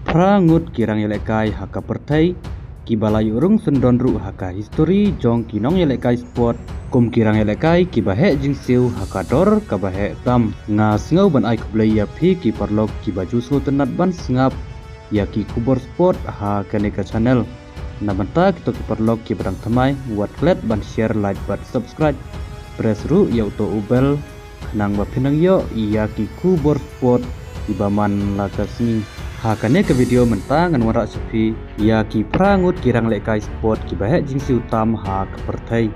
Prangut kirang yelekai haka pertai kibalai urung sendonru haka history jong kinong yelekai sport kum kirang yelekai kibahe jingsiu haka dor kabahe tam nga singau ban ai kublai ya phi ki parlok ki baju so tenat ban singap ya ki kubor sport ha kaneka channel na banta kito ki parlok ki barang thamai wat klet ban share like ban subscribe press ru ya auto ubel nang ba phinang yo ya ki kubor sport ibaman lakasni hakane ke video mentang ngan warak sepi ya ki prangut kirang lekai sport ki bahe jingsi utam ha kepertai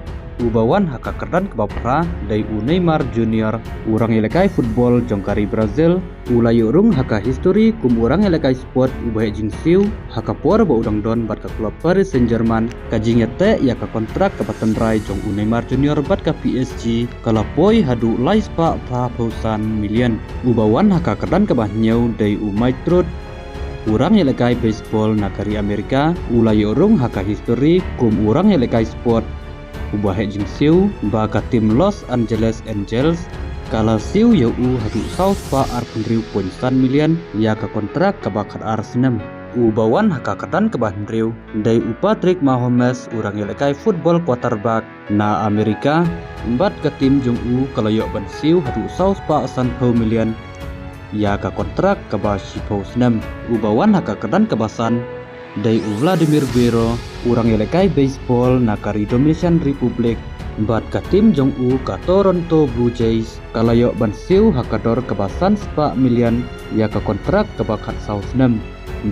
ubawan haka kerdan ke bapra dai Neymar Junior urang lekai football jongkari Brazil ulai urung haka history kum urang lekai sport ubahe jingsiu haka por ba udang don bat ka klub Paris Saint-Germain kajing yate ya ka kontrak ke patendrai jong Neymar Junior bat ka PSG kalapoi hadu laispa pra pausan million ubawan haka kerdan ke bahnyau dai Maitrud urang yelekai baseball nakari Amerika ulai urung haka history kum urang yelekai sport ubahe jingsiu baka tim Los Angeles Angels kala siu yau hadu South pa arpendriu ponsan million ya ka kontrak ke bakat Arsenal ubawan haka kedan ke bahnriu dai Patrick Mahomes urang yelekai football quarterback na Amerika embat ke tim jong kala yok ban siu hadu South pa sanpau million ya ka kontrak ke ba Shipau Senam ubawan haka kedan kebasan dai Vladimir Guerrero urang yelekai baseball nakari Dominican Republic bat ka tim jong ka Toronto Blue Jays kalayok ban siu hakador kebasan spa million ya ka kontrak ke bakat South Senam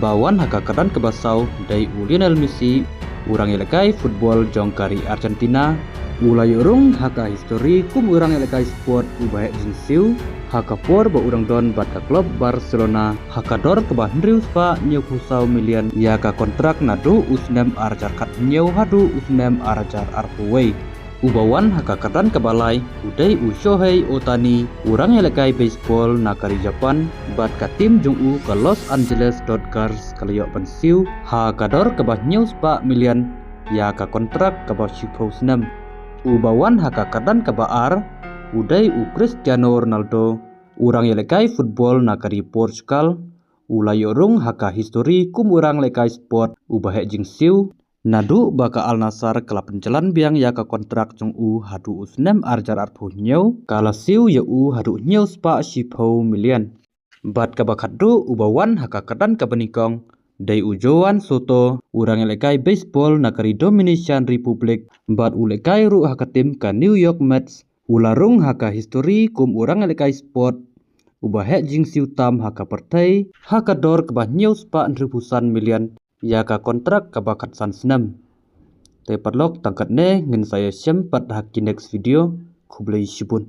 bawan haka kedan kebasau dai Lionel Messi urang yelekai football jongkari Argentina ulai urung haka history kum urang yelekai sport ubahe jingsiu haka por ba urang don bat ka klub Barcelona haka dor ke bahnriu spa nyeu pusau million ya ka kontrak nadu usnem arjar kat nyeu hadu usnem arjar arpuwei ubawan haka kedan ke balai udai Shohei Ohtani urang yelekai baseball nakari Japan bat ka tim jong ke Los Angeles Dodgers kalayok pensiu haka dor ke bahnyeu spa million ya ka kontrak ke ba Shipau Senam ubawan haka kedan ke baar udai Cristiano Ronaldo urang yelekai football nakari Portugal ulai urung haka history kum urang lekai sport ubahe jingsiu nadu baka Al Nassr kelap penjalan biang ya ka kontrak jong hadu usnem arjar arpuh nyeu kala siu ya hadu nyeu spa Shipau million bat ka bakat du ubawan haka kedan ka benikong dai Joan Soto urang yelekai baseball nakari Dominican Republic bat ulekai ru haka tim ka New York Mets ularung haka history kum urang yelekai sport ubahe jingsiu tam haka pertai haka dor ke bahnyeu spa ribusan million ya ka kontrak ke bakat San Senam te parlok tangkat ne ngin saya sempat haki next video kublai shibun.